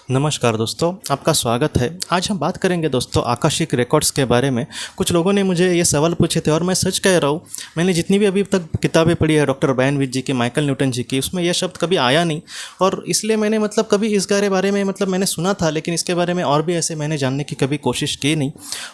नमस्कार दोस्तों, आपका स्वागत है। आज हम बात करेंगे दोस्तों आकाशिक रिकॉर्ड्स के बारे में। कुछ लोगों ने मुझे ये सवाल पूछे थे और मैं सच कह रहा हूँ, मैंने जितनी भी अभी तक किताबें पढ़ी है डॉक्टर ब्रायन विच जी की, माइकल न्यूटन जी की, उसमें यह शब्द कभी आया नहीं। और इसलिए मैंने कभी इस बारे में मैंने सुना था, लेकिन इसके बारे में और भी ऐसे मैंने जानने की कभी कोशिश की नहीं।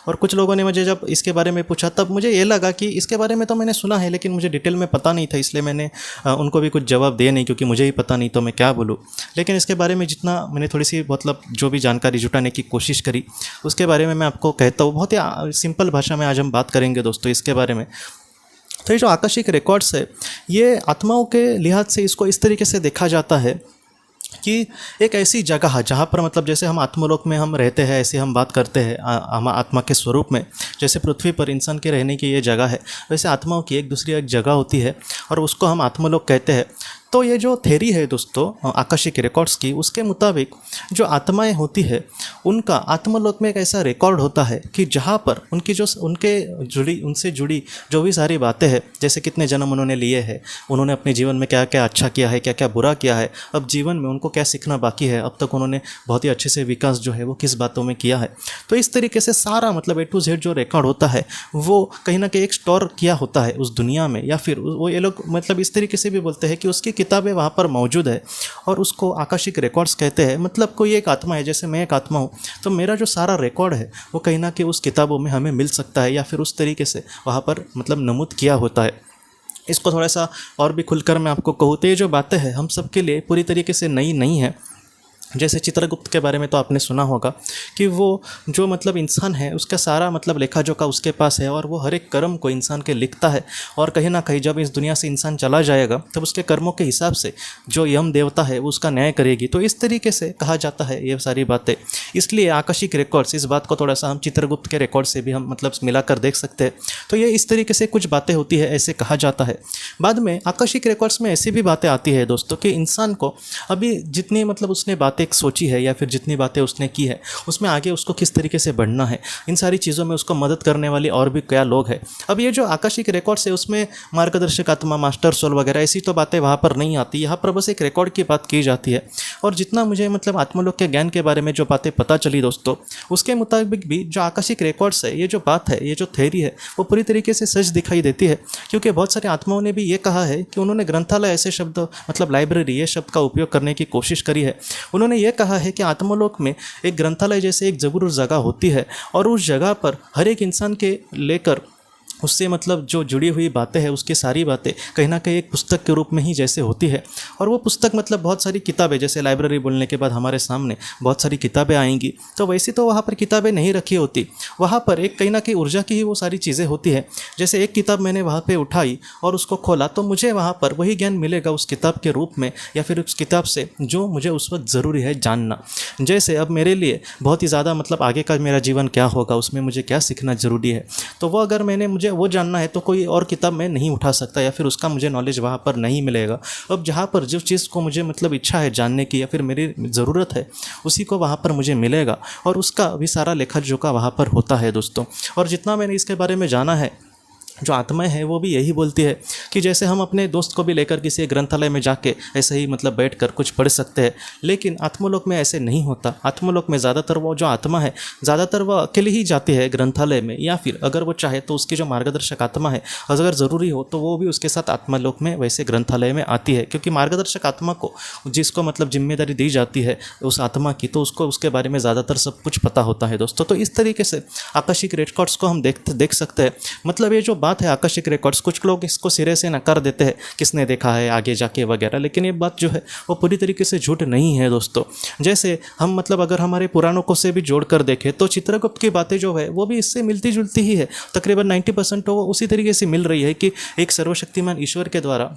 और कुछ लोगों ने मुझे जब इसके बारे में पूछा तब मुझे ये लगा कि इसके बारे में तो मैंने सुना है, लेकिन मुझे डिटेल में पता नहीं था, इसलिए मैंने उनको भी कुछ जवाब दिए नहीं, क्योंकि मुझे ही पता नहीं तो मैं क्या बोलूँ। लेकिन इसके बारे में जितना मैंने थोड़ी सी जो भी जानकारी जुटाने की कोशिश करी, उसके बारे में मैं आपको कहता हूँ। बहुत ही सिंपल भाषा में आज हम बात करेंगे दोस्तों इसके बारे में। तो ये जो आकाशिक रिकॉर्ड्स है, ये आत्माओं के लिहाज से इसको इस तरीके से देखा जाता है कि एक ऐसी जगह है जहाँ पर जैसे हम आत्मलोक में हम रहते हैं, ऐसे हम बात करते हैं हम आत्मा के स्वरूप में। जैसे पृथ्वी पर इंसान के रहने की ये जगह है, वैसे आत्माओं की एक दूसरी एक जगह होती है और उसको हम आत्मलोक कहते हैं। तो ये जो थ्योरी है दोस्तों आकाशिक रिकॉर्ड्स की, उसके मुताबिक जो आत्माएं होती है उनका आत्मलोक में एक ऐसा रिकॉर्ड होता है कि जहाँ पर उनसे जुड़ी जो भी सारी बातें हैं, जैसे कितने जन्म उन्होंने लिए हैं, उन्होंने अपने जीवन में क्या क्या अच्छा किया है, क्या क्या बुरा किया है, अब जीवन में उनको क्या सीखना बाकी है, अब तक उन्होंने बहुत ही अच्छे से विकास जो है वो किस बातों में किया है। तो इस तरीके से सारा A to Z जो रिकॉर्ड होता है वो कहीं ना कहीं एक स्टोर किया होता है उस दुनिया में, या फिर वो ये लोग इस तरीके से भी बोलते हैं कि उसकी किताबें वहाँ पर मौजूद है और उसको आकाशिक रिकॉर्ड्स कहते हैं। कोई एक आत्मा है, जैसे मैं एक आत्मा हूँ, तो मेरा जो सारा रिकॉर्ड है वो कहीं ना कहीं उस किताबों में हमें मिल सकता है, या फिर उस तरीके से वहाँ पर नमूद किया होता है। इसको थोड़ा सा और भी खुलकर मैं आपको कहूँ तो ये जो बातें हैं हम सब के लिए पूरी तरीके से नई नहीं है। जैसे चित्रगुप्त के बारे में तो आपने सुना होगा कि वो जो इंसान है उसका सारा लेखा जोखा उसके पास है, और वो हर एक कर्म को इंसान के लिखता है, और कहीं ना कहीं जब इस दुनिया से इंसान चला जाएगा तब उसके कर्मों के हिसाब से जो यम देवता है वो उसका न्याय करेगी। तो इस तरीके से कहा जाता है ये सारी बातें। इसलिए आकाशिक रिकॉर्ड्स, इस बात को थोड़ा सा हम चित्रगुप्त के रिकॉर्ड से भी हम मिलाकर देख सकते हैं। तो ये इस तरीके से कुछ बातें होती है, ऐसे कहा जाता है। बाद में आकाशिक रिकॉर्ड्स में ऐसी भी बातें आती है दोस्तों कि इंसान को अभी जितनी उसने बातें सोची है, या फिर जितनी बातें उसने की है, उसमें आगे उसको किस तरीके से बढ़ना है, इन सारी चीज़ों में उसको मदद करने वाली और भी क्या लोग हैं। अब ये जो आकाशिक रिकॉर्ड्स है उसमें मार्गदर्शक आत्मा, मास्टर सोल वगैरह ऐसी तो बातें वहाँ पर नहीं आती। यहाँ पर बस एक रिकॉर्ड की बात की जाती है। और जितना मुझे आत्मलोक के ज्ञान के बारे में जो बातें पता चली दोस्तों, उसके मुताबिक भी जो आकाशिक रिकॉर्ड्स है, ये जो बात है, ये जो थ्योरी है, वो पूरी तरीके से सच दिखाई देती है। क्योंकि बहुत सारे आत्माओं ने भी ये कहा है कि उन्होंने ग्रंथालय ऐसे शब्द लाइब्रेरी, ये शब्द का उपयोग करने की कोशिश करी है। उन्होंने ये कहा है कि आत्मलोक में एक ग्रंथालय जैसे एक जरूर जगह होती है, और उस जगह पर हर एक इंसान के लेकर उससे जो जुड़ी हुई बातें हैं, उसकी सारी बातें कहीं ना कहीं एक पुस्तक के रूप में ही जैसे होती है। और वो पुस्तक बहुत सारी किताबें, जैसे लाइब्रेरी बोलने के बाद हमारे सामने बहुत सारी किताबें आएंगी, तो वैसे तो वहाँ पर किताबें नहीं रखी होती, वहाँ पर एक कहीं ना कहीं ऊर्जा की ही वो सारी चीज़ें होती है। जैसे एक किताब मैंने वहाँ पर उठाई और उसको खोला, तो मुझे वहाँ पर वही ज्ञान मिलेगा उस किताब के रूप में, या फिर उस किताब से जो मुझे उस वक्त ज़रूरी है जानना। जैसे अब मेरे लिए बहुत ही ज़्यादा आगे का मेरा जीवन क्या होगा, उसमें मुझे क्या सीखना ज़रूरी है, तो वो अगर मुझे वो जानना है तो कोई और किताब मैं नहीं उठा सकता, या फिर उसका मुझे नॉलेज वहाँ पर नहीं मिलेगा। अब जहाँ पर जिस चीज़ को मुझे इच्छा है जानने की, या फिर मेरी ज़रूरत है, उसी को वहाँ पर मुझे मिलेगा, और उसका भी सारा लेखा जोखा वहाँ पर होता है दोस्तों। और जितना मैंने इसके बारे में जाना है, जो आत्माएं हैं वो भी यही बोलती है कि जैसे हम अपने दोस्त को भी लेकर किसी ग्रंथालय में जाके ऐसे ही बैठकर कुछ पढ़ सकते हैं, लेकिन आत्मलोक में ऐसे नहीं होता। आत्मलोक में ज़्यादातर वो जो आत्मा है, ज़्यादातर वो अकेले ही जाती है ग्रंथालय में, या फिर अगर वो चाहे तो उसकी जो मार्गदर्शक आत्मा है, अगर ज़रूरी हो तो वो भी उसके साथ आत्मलोक में वैसे ग्रंथालय में आती है। क्योंकि मार्गदर्शक आत्मा को जिसको जिम्मेदारी दी जाती है उस आत्मा की, तो उसको उसके बारे में ज़्यादातर सब कुछ पता होता है दोस्तों। तो इस तरीके से आकाशिक रिकॉर्ड्स को हम देख सकते हैं। ये जो बात है आकाशिक रिकॉर्ड्स, कुछ लोग इसको सिरे से नकार देते हैं, किसने देखा है आगे जाके वगैरह, लेकिन ये बात जो है वो पूरी तरीके से झूठ नहीं है दोस्तों। जैसे हम अगर हमारे पुराणों को से भी जोड़कर देखें तो चित्रगुप्त की बातें जो है वो भी इससे मिलती जुलती ही है। तकरीबन 90% तो वो उसी तरीके से मिल रही है कि एक सर्वशक्तिमान ईश्वर के द्वारा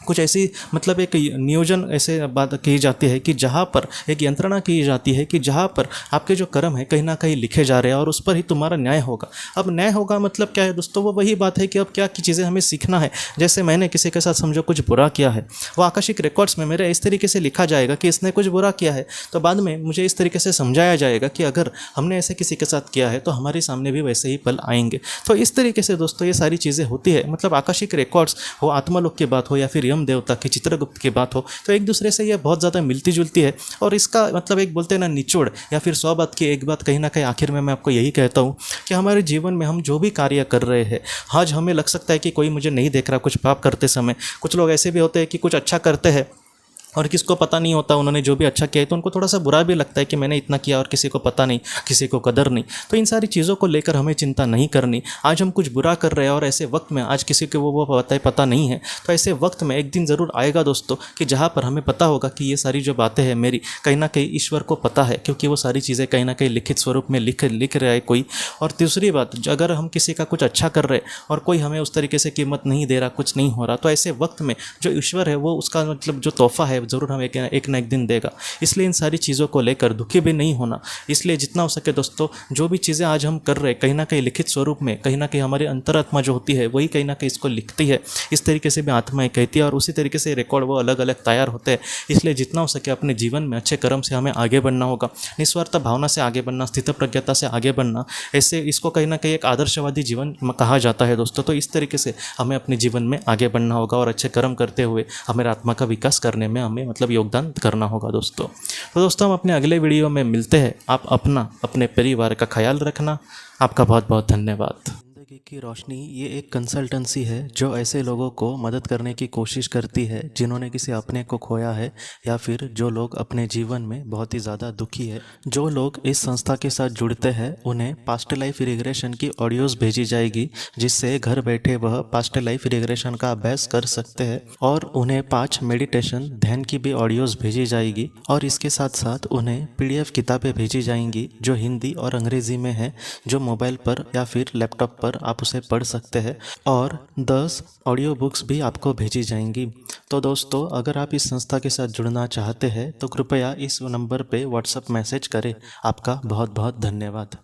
कुछ ऐसी एक नियोजन ऐसे बात की जाती है कि जहाँ पर एक यंत्रणा की जाती है कि जहाँ पर आपके जो कर्म है कहीं ना कहीं लिखे जा रहे हैं, और उस पर ही तुम्हारा न्याय होगा। अब न्याय होगा क्या है दोस्तों, वो वही बात है कि अब क्या की चीज़ें हमें सीखना है। जैसे मैंने किसी के साथ समझो कुछ बुरा किया है, वो आकाशिक रिकॉर्ड्स में मेरे इस तरीके से लिखा जाएगा कि इसने कुछ बुरा किया है, तो बाद में मुझे इस तरीके से समझाया जाएगा कि अगर हमने ऐसे किसी के साथ किया है तो हमारे सामने भी वैसे ही पल आएंगे। तो इस तरीके से दोस्तों ये सारी चीज़ें होती है। आकाशिक रिकॉर्ड्स हो, आत्मालोक की बात हो, या फिर यम देवता की, चित्रगुप्त की बात हो, तो एक दूसरे से ये बहुत ज़्यादा मिलती जुलती है। और इसका मतलब एक बोलते हैं ना निचोड़, या फिर 100 बात की एक बात कहीं ना कहीं आखिर में मैं आपको यही कहता हूँ कि हमारे जीवन में हम जो भी कार्य कर रहे हैं, आज हमें लग सकता है कि कोई मुझे नहीं देख रहा कुछ पाप करते समय। कुछ लोग ऐसे भी होते हैं कि कुछ अच्छा करते हैं और किसको पता नहीं होता उन्होंने जो भी अच्छा किया है, तो उनको थोड़ा सा बुरा भी लगता है कि मैंने इतना किया और किसी को पता नहीं, किसी को कदर नहीं। तो इन सारी चीज़ों को लेकर हमें चिंता नहीं करनी। आज हम कुछ बुरा कर रहे हैं और ऐसे वक्त में आज किसी को वो पता नहीं है, तो ऐसे वक्त में एक दिन ज़रूर आएगा दोस्तों कि जहाँ पर हमें पता होगा कि ये सारी जो बातें हैं मेरी कहीं ना कहीं ईश्वर को पता है, क्योंकि वो सारी चीज़ें कहीं ना कहीं लिखित स्वरूप में लिख रहा है कोई। और दूसरी बात, अगर हम किसी का कुछ अच्छा कर रहे और कोई हमें उस तरीके से कीमत नहीं दे रहा, कुछ नहीं हो रहा, तो ऐसे वक्त में जो ईश्वर है वो उसका मतलब जो तोहफा है ज़रूर हमें एक ना एक दिन देगा। इसलिए इन सारी चीज़ों को लेकर दुखी भी नहीं होना। इसलिए जितना हो सके दोस्तों, जो भी चीज़ें आज हम कर रहे हैं कहीं ना कहीं लिखित स्वरूप में, कहीं ना कहीं हमारी अंतरात्मा जो होती है वही कहीं ना कहीं इसको लिखती है। इस तरीके से भी आत्माएं कहती है और उसी तरीके से रिकॉर्ड वो अलग अलग तैयार होते हैं। इसलिए जितना हो सके अपने जीवन में अच्छे कर्म से हमें आगे बढ़ना होगा, निस्वार्थ भावना से आगे बढ़ना, स्थित प्रज्ञता से आगे बढ़ना। ऐसे इसको कहीं ना कहीं एक आदर्शवादी जीवन कहा जाता है दोस्तों। तो इस तरीके से हमें अपने जीवन में आगे बढ़ना होगा और अच्छे कर्म करते हुए हमारे आत्मा का विकास करने में हमें मतलब योगदान करना होगा दोस्तों। तो दोस्तों हम अपने अगले वीडियो में मिलते हैं। आप अपने परिवार का ख्याल रखना। आपका बहुत बहुत धन्यवाद। जिंदगी की रोशनी ये एक कंसल्टेंसी है जो ऐसे लोगों को मदद करने की कोशिश करती है जिन्होंने किसी अपने को खोया है, या फिर जो लोग अपने जीवन में बहुत ही ज़्यादा दुखी है। जो लोग इस संस्था के साथ जुड़ते हैं उन्हें पास्ट लाइफ रिग्रेशन की ऑडियोज़ भेजी जाएगी, जिससे घर बैठे वह पास्ट लाइफ रिग्रेशन का अभ्यास कर सकते हैं। और उन्हें 5 मेडिटेशन ध्यान की भी ऑडियोज़ भेजी जाएगी। और इसके साथ साथ उन्हें PDF किताबें भेजी जाएंगी जो हिंदी और अंग्रेज़ी में है, जो मोबाइल पर या फिर लैपटॉप पर आप उसे पढ़ सकते हैं। और 10 ऑडियो बुक्स भी आपको भेजी जाएंगी। तो दोस्तों अगर आप इस संस्था के साथ जुड़ना चाहते हैं तो कृपया इस नंबर पे व्हाट्सएप मैसेज करें। आपका बहुत बहुत धन्यवाद।